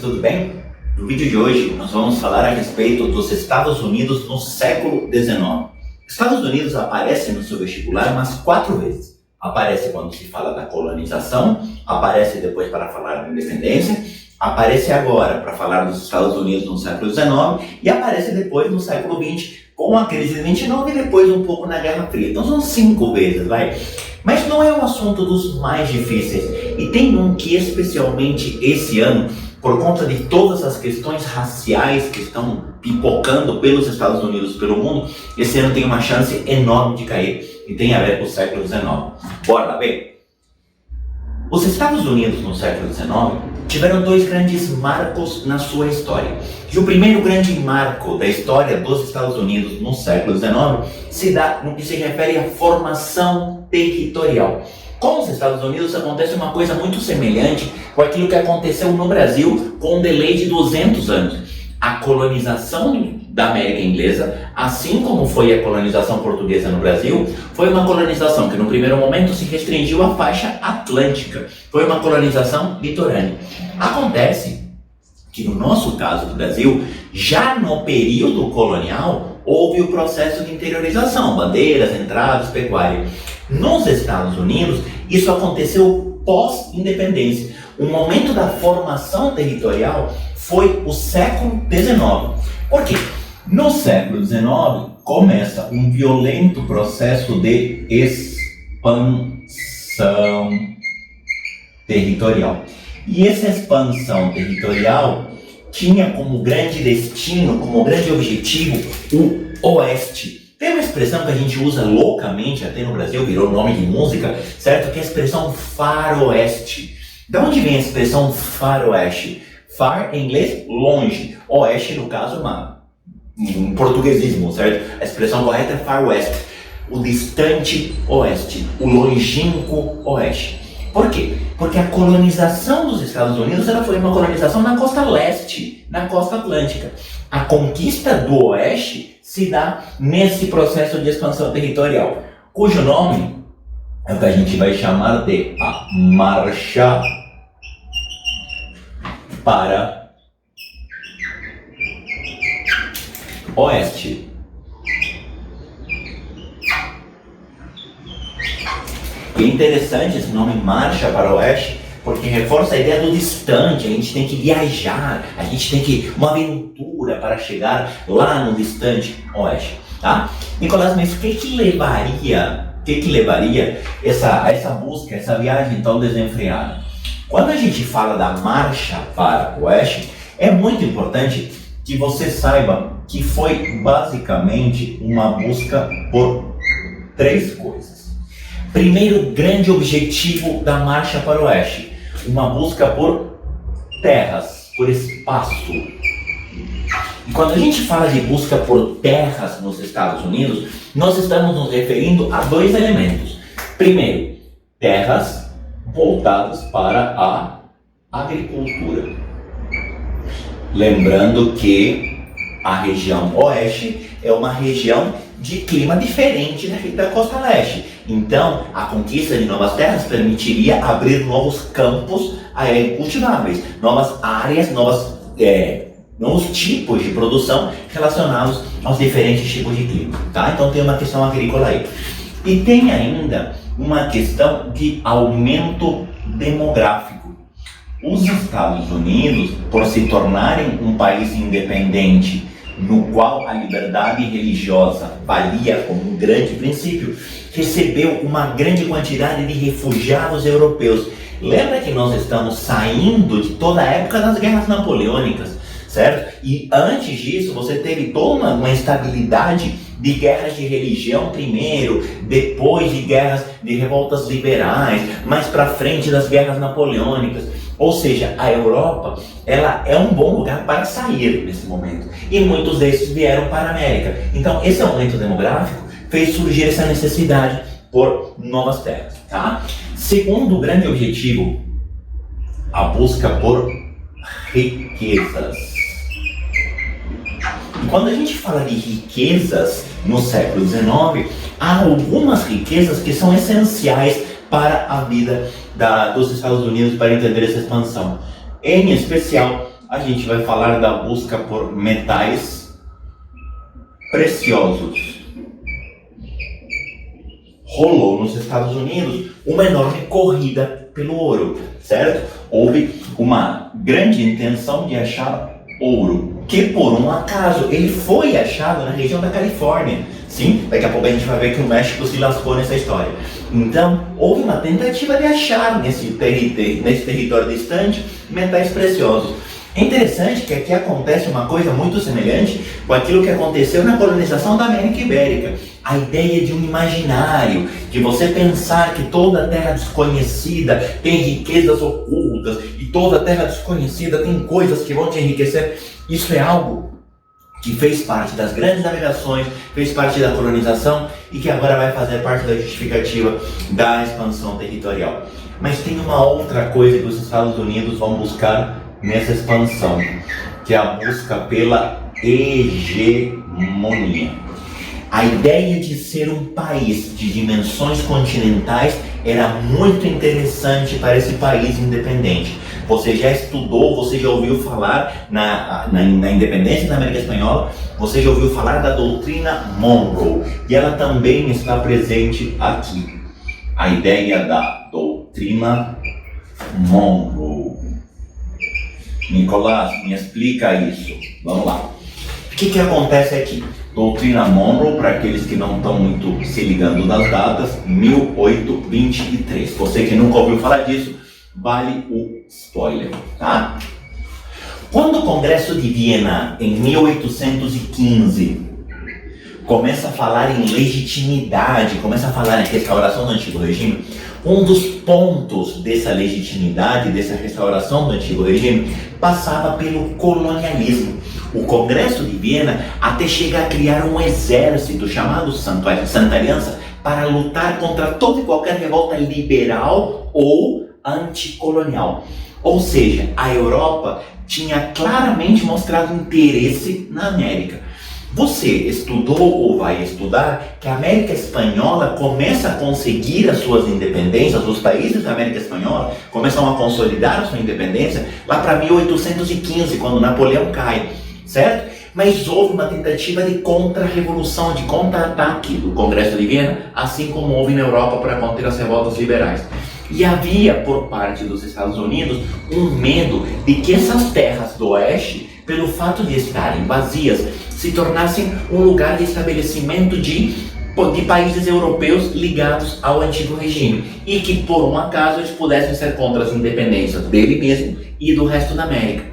tudo bem? No vídeo de hoje nós vamos falar a respeito dos Estados Unidos no século XIX. Estados Unidos aparece no seu vestibular umas 4 vezes. Aparece quando se fala da colonização, aparece depois para falar da independência, aparece agora para falar dos Estados Unidos no século XIX e aparece depois no século XX com a crise de 29 e depois um pouco na Guerra Fria. Então são 5 vezes, vai. Mas não é um assunto dos mais difíceis. E tem um que especialmente esse ano, por conta de todas as questões raciais que estão pipocando pelos Estados Unidos e pelo mundo, esse ano tem uma chance enorme de cair e tem a ver com o século XIX. Bora lá ver? Os Estados Unidos no século XIX tiveram 2 grandes marcos na sua história. E o primeiro grande marco da história dos Estados Unidos no século XIX se dá no que se refere à formação territorial. Com os Estados Unidos acontece uma coisa muito semelhante com aquilo que aconteceu no Brasil com um delay de 200 anos. A colonização da América Inglesa, assim como foi a colonização portuguesa no Brasil, foi uma colonização que no primeiro momento se restringiu à faixa atlântica. Foi uma colonização litorânea. Acontece que no nosso caso do Brasil, já no período colonial, houve o processo de interiorização, bandeiras, entradas, pecuária. Nos Estados Unidos, isso aconteceu pós-independência. O momento da formação territorial foi o século XIX. Por quê? No século XIX, começa um violento processo de expansão territorial. E essa expansão territorial tinha como grande destino, como grande objetivo, o Oeste. Tem uma expressão que a gente usa loucamente, até no Brasil, virou nome de música, certo? Que é a expressão faroeste. De onde vem a expressão faroeste? Far, em inglês, longe. Oeste, no caso, um portuguesismo, certo? A expressão correta é far west. O distante oeste. O longínquo oeste. Por quê? Porque a colonização dos Estados Unidos ela foi uma colonização na costa leste, na costa atlântica. A conquista do oeste se dá nesse processo de expansão territorial, cujo nome é o que a gente vai chamar de a Marcha para Oeste. E é interessante esse nome Marcha para Oeste, porque reforça a ideia do distante. A gente tem que viajar, a gente tem que uma aventura para chegar lá no distante Oeste, tá? Nicolás, mas o que levaria essa busca, essa viagem tão desenfreada? Quando a gente fala da marcha para o Oeste, é muito importante que você saiba que foi basicamente uma busca por 3 coisas. Primeiro grande objetivo da marcha para o Oeste, uma busca por terras, por espaço. E quando a gente fala de busca por terras nos Estados Unidos, nós estamos nos referindo a 2 elementos. Primeiro, terras voltadas para a agricultura. Lembrando que a região Oeste é uma região de clima diferente da costa leste. Então, a conquista de novas terras permitiria abrir novos campos cultiváveis, novas áreas, novos tipos de produção relacionados aos diferentes tipos de clima. Tá? Então tem uma questão agrícola aí. E tem ainda uma questão de aumento demográfico. Os Estados Unidos, por se tornarem um país independente, no qual a liberdade religiosa valia como um grande princípio, recebeu uma grande quantidade de refugiados europeus. Lembra que nós estamos saindo de toda a época das guerras napoleônicas, certo? E antes disso você teve toda uma instabilidade de guerras de religião primeiro, depois de guerras de revoltas liberais, mais para frente das guerras napoleônicas. Ou seja, a Europa ela é um bom lugar para sair nesse momento. E muitos desses vieram para a América. Então esse aumento demográfico fez surgir essa necessidade por novas terras. Tá? Segundo grande objetivo, a busca por riquezas. E quando a gente fala de riquezas no século XIX, há algumas riquezas que são essenciais para a vida dos Estados Unidos para entender essa expansão. Em especial, a gente vai falar da busca por metais preciosos. Rolou nos Estados Unidos uma enorme corrida pelo ouro, certo? Houve uma grande intenção de achar ouro, que por um acaso ele foi achado na região da Califórnia. Sim, daqui a pouco a gente vai ver que o México se lascou nessa história. Então, houve uma tentativa de achar nesse território distante metais preciosos. É interessante que aqui acontece uma coisa muito semelhante com aquilo que aconteceu na colonização da América Ibérica. A ideia de um imaginário, de você pensar que toda a terra desconhecida tem riquezas ocultas e toda a terra desconhecida tem coisas que vão te enriquecer. Isso é algo que fez parte das grandes navegações, fez parte da colonização e que agora vai fazer parte da justificativa da expansão territorial. Mas tem uma outra coisa que os Estados Unidos vão buscar nessa expansão, que é a busca pela hegemonia. A ideia de ser um país de dimensões continentais era muito interessante para esse país independente. Você já estudou, você já ouviu falar na independência da América Espanhola, você já ouviu falar da doutrina Monroe, e ela também está presente aqui. A ideia da doutrina Monroe. Nicolás, me explica isso. Vamos lá. O que acontece aqui? Doutrina Monroe, para aqueles que não estão muito se ligando das datas, 1823. Você que nunca ouviu falar disso, vale o spoiler, tá? Quando o Congresso de Viena, em 1815, começa a falar em legitimidade, começa a falar em restauração do antigo regime, um dos pontos dessa legitimidade, dessa restauração do antigo regime, passava pelo colonialismo. O Congresso de Viena até chega a criar um exército chamado Santa Aliança para lutar contra toda e qualquer revolta liberal ou anticolonial. Ou seja, a Europa tinha claramente mostrado interesse na América. Você estudou ou vai estudar que a América Espanhola começa a conseguir as suas independências, os países da América Espanhola começam a consolidar a sua independência lá para 1815, quando Napoleão cai, certo? Mas houve uma tentativa de contra-revolução, de contra-ataque do Congresso de Viena, assim como houve na Europa para conter as revoltas liberais. E havia, por parte dos Estados Unidos, um medo de que essas terras do oeste, pelo fato de estarem vazias, se tornassem um lugar de estabelecimento de países europeus ligados ao antigo regime e que, por um acaso, eles pudessem ser contra as independências dele mesmo e do resto da América.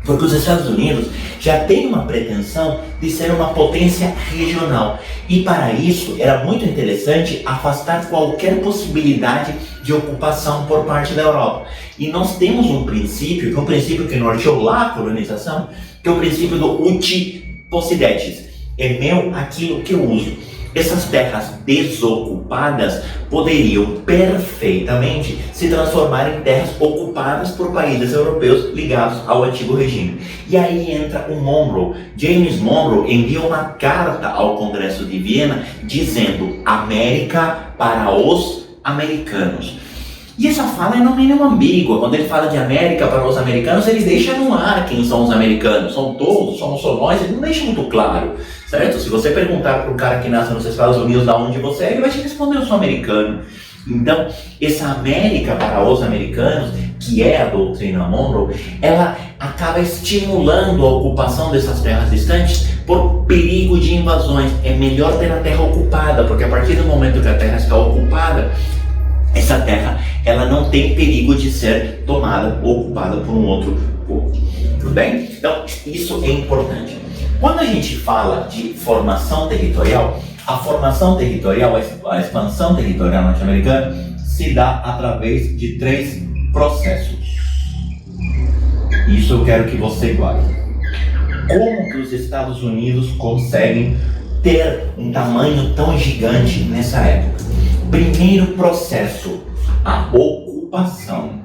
Porque os Estados Unidos já têm uma pretensão de ser uma potência regional e, para isso, era muito interessante afastar qualquer possibilidade de ocupação por parte da Europa. E nós temos um princípio, que é um princípio que norteou lá a colonização, que é o princípio do uti possidetis, é meu aquilo que eu uso. Essas terras desocupadas poderiam perfeitamente se transformar em terras ocupadas por países europeus ligados ao antigo regime. E aí entra o Monroe. James Monroe envia uma carta ao Congresso de Viena dizendo América para os americanos. E essa fala é no mínimo ambígua. Quando ele fala de América para os americanos, ele deixa no ar quem são os americanos. São todos, somos só nós, ele não deixa muito claro, certo? Se você perguntar para um cara que nasce nos Estados Unidos de onde você é, ele vai te responder, eu sou americano. Então, essa América para os americanos, que é a doutrina Monroe, ela acaba estimulando a ocupação dessas terras distantes por perigo de invasões. É melhor ter a terra ocupada, porque a partir do momento que a terra está ocupada, essa terra ela não tem perigo de ser tomada ou ocupada por um outro povo. Tudo bem? Então, isso é importante. Quando a gente fala de formação territorial, a formação territorial, a expansão territorial norte-americana se dá através de 3 processos. Isso eu quero que você guarde. Como que os Estados Unidos conseguem ter um tamanho tão gigante nessa época? Primeiro processo, a ocupação.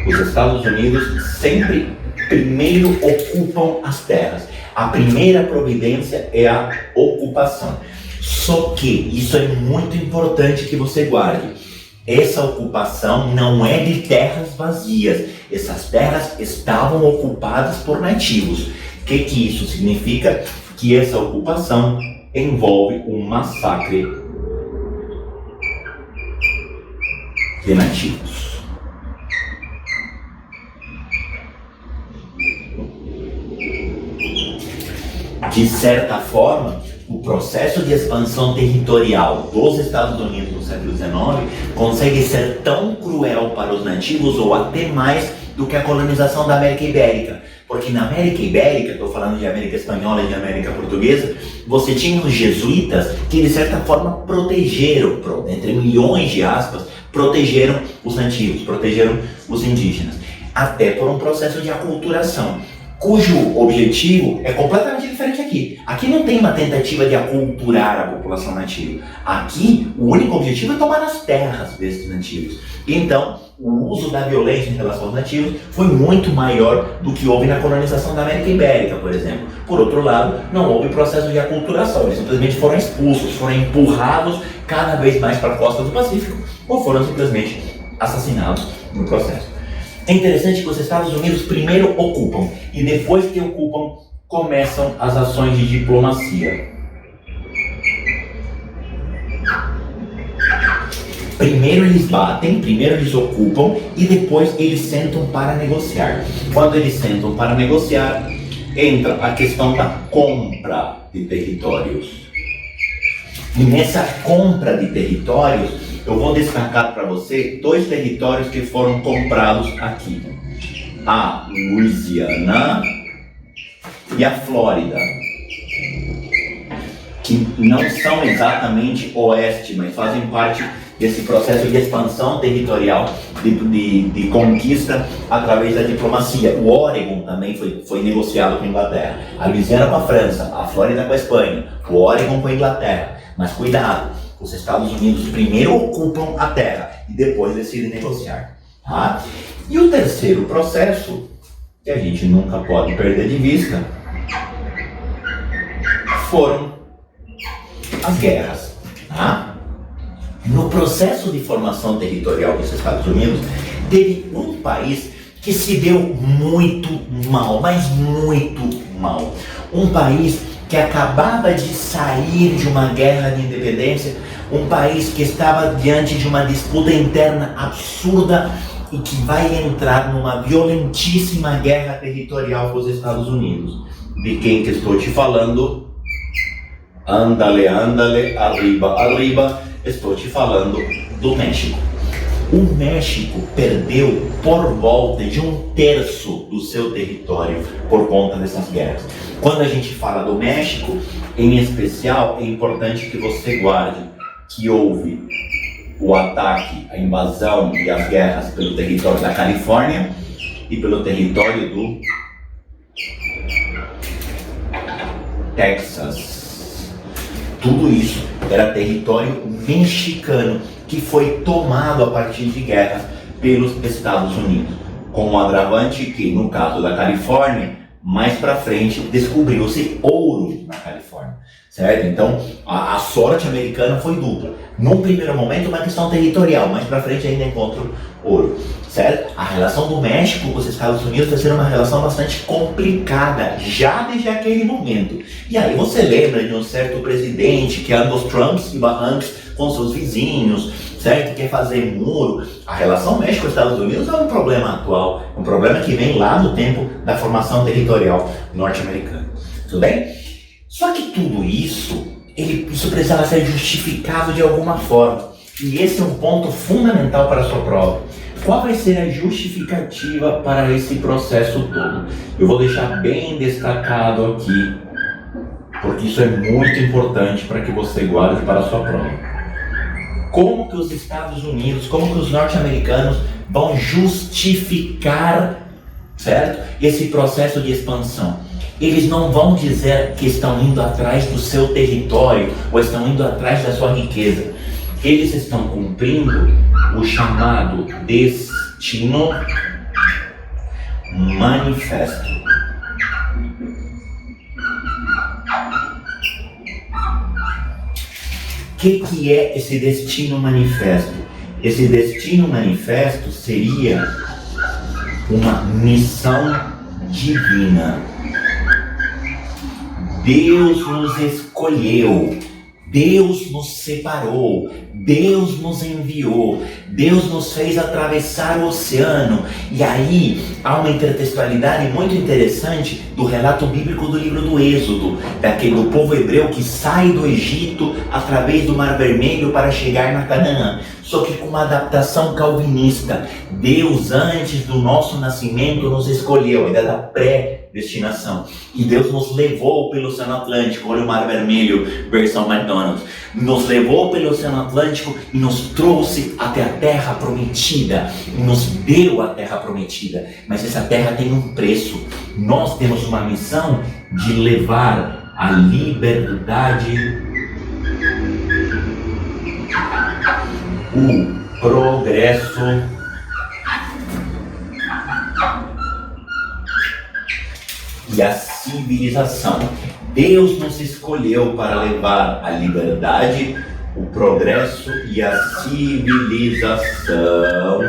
Os Estados Unidos sempre primeiro ocupam as terras. A primeira providência é a ocupação. Só que isso é muito importante que você guarde. essa ocupação não é de terras vazias. Essas terras estavam ocupadas por nativos. O que isso significa? Que essa ocupação envolve um massacre de nativos. De certa forma, o processo de expansão territorial dos Estados Unidos no século XIX consegue ser tão cruel para os nativos ou até mais do que a colonização da América Ibérica. Porque na América Ibérica, estou falando de América Espanhola e de América Portuguesa, você tinha os jesuítas que de certa forma protegeram, entre milhões de aspas, protegeram os nativos, protegeram os indígenas, até por um processo de aculturação, cujo objetivo é completamente diferente aqui. Aqui não tem uma tentativa de aculturar a população nativa. Aqui, o único objetivo é tomar as terras desses nativos. Então, o uso da violência em relação aos nativos foi muito maior do que houve na colonização da América Ibérica, por exemplo. Por outro lado, não houve processo de aculturação. Eles simplesmente foram expulsos, foram empurrados cada vez mais para a costa do Pacífico ou foram simplesmente assassinados no processo. É interessante que os Estados Unidos primeiro ocupam e depois que ocupam começam as ações de diplomacia. Primeiro eles batem, primeiro eles ocupam e depois eles sentam para negociar. Quando eles sentam para negociar, entra a questão da compra de territórios. E nessa compra de territórios, eu vou destacar para você 2 territórios que foram comprados aqui. A Louisiana e a Flórida, que não são exatamente oeste, mas fazem parte desse processo de expansão territorial, de conquista através da diplomacia. O Oregon também foi negociado com a Inglaterra. A Louisiana com a França, a Flórida com a Espanha, o Oregon com a Inglaterra. Mas cuidado, os Estados Unidos primeiro ocupam a terra e depois decidem negociar. Tá? E o terceiro processo, que a gente nunca pode perder de vista, foram as guerras. Tá? No processo de formação territorial dos Estados Unidos, teve um país que se deu muito mal, mas muito mal. Um país que acabava de sair de uma guerra de independência, um país que estava diante de uma disputa interna absurda e que vai entrar numa violentíssima guerra territorial com os Estados Unidos. De quem que estou te falando? Ándale, ándale, arriba, arriba. Estou te falando do México. O México perdeu por volta de 1/3 do seu território por conta dessas guerras. Quando a gente fala do México, em especial, é importante que você guarde que houve o ataque, a invasão e as guerras pelo território da Califórnia e pelo território do Texas. Tudo isso era território mexicano que foi tomado a partir de guerras pelos Estados Unidos. Com o agravante que, no caso da Califórnia, mais para frente descobriu-se ouro na Califórnia, certo? Então a sorte americana foi dupla. Num primeiro momento uma questão territorial, mais para frente ainda encontra ouro, certo? A relação do México com os Estados Unidos vai ser uma relação bastante complicada já desde aquele momento. E aí você lembra de um certo presidente que anda aos Trumps e barrancos com seus vizinhos, certo? Quer fazer muro. A relação México-Estados Unidos é um problema atual, um problema que vem lá do tempo da formação territorial norte-americana. Tudo bem? Só que tudo isso, isso precisava ser justificado de alguma forma. E esse é um ponto fundamental para a sua prova. Qual vai ser a justificativa para esse processo todo? Eu vou deixar bem destacado aqui, porque isso é muito importante para que você guarde para a sua prova. Como que os Estados Unidos, como que os norte-americanos vão justificar, certo, esse processo de expansão? Eles não vão dizer que estão indo atrás do seu território ou estão indo atrás da sua riqueza. Eles estão cumprindo o chamado Destino Manifesto. O que é esse Destino Manifesto? Esse destino manifesto seria uma missão divina. Deus nos escolheu, Deus nos separou, Deus nos enviou, Deus nos fez atravessar o oceano. E aí há uma intertextualidade muito interessante do relato bíblico do livro do Êxodo, do povo hebreu que sai do Egito através do Mar Vermelho para chegar na Canaã. Só que com uma adaptação calvinista. Deus, antes do nosso nascimento, nos escolheu, ainda da pré-destinação. E Deus nos levou pelo Oceano Atlântico, olha o Mar Vermelho, versão McDonald's. Nos levou pelo Oceano Atlântico e nos trouxe até a Terra Prometida. E nos deu a Terra Prometida. Mas essa terra tem um preço. Nós temos uma missão de levar a liberdade, o progresso e a civilização. Deus nos escolheu para levar a liberdade, o progresso e a civilização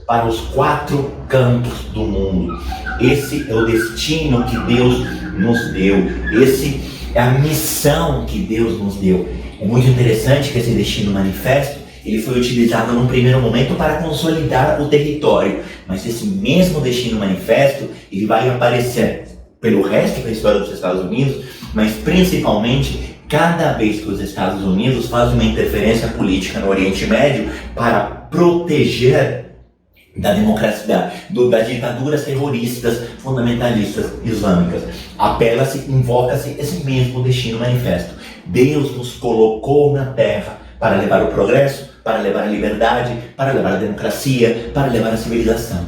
para os 4 cantos do mundo. Esse é o destino que Deus nos deu. Esse é a missão que Deus nos deu. É muito interessante que esse destino manifesto ele foi utilizado num primeiro momento para consolidar o território, mas esse mesmo destino manifesto ele vai aparecer pelo resto da história dos Estados Unidos, mas principalmente cada vez que os Estados Unidos fazem uma interferência política no Oriente Médio para proteger da democracia, das ditaduras terroristas fundamentalistas islâmicas. Apela-se, invoca-se esse mesmo destino manifesto. Deus nos colocou na terra para levar o progresso, para levar a liberdade, para levar a democracia, para levar a civilização.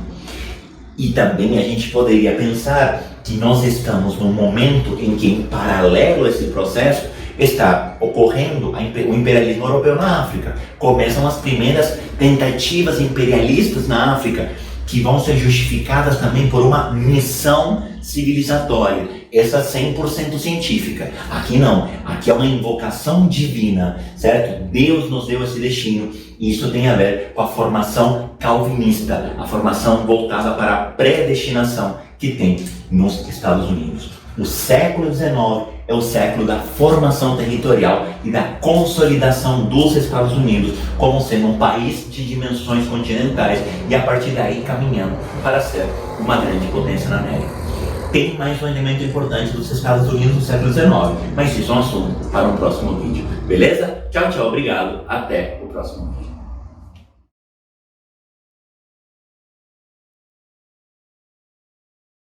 E também a gente poderia pensar que nós estamos num momento em que, em paralelo a esse processo, está ocorrendo o imperialismo europeu na África. Começam as primeiras tentativas imperialistas na África, que vão ser justificadas também por uma missão civilizatória, essa 100% científica. Aqui não, aqui é uma invocação divina, certo? Deus nos deu esse destino, e isso tem a ver com a formação calvinista, a formação voltada para a predestinação que tem nos Estados Unidos. O século XIX é o século da formação territorial e da consolidação dos Estados Unidos como sendo um país de dimensões continentais e a partir daí caminhando para ser uma grande potência na América. Tem mais um elemento importante dos Estados Unidos no século XIX, mas isso é um assunto para um próximo vídeo. Beleza? Tchau, tchau, obrigado, até o próximo vídeo.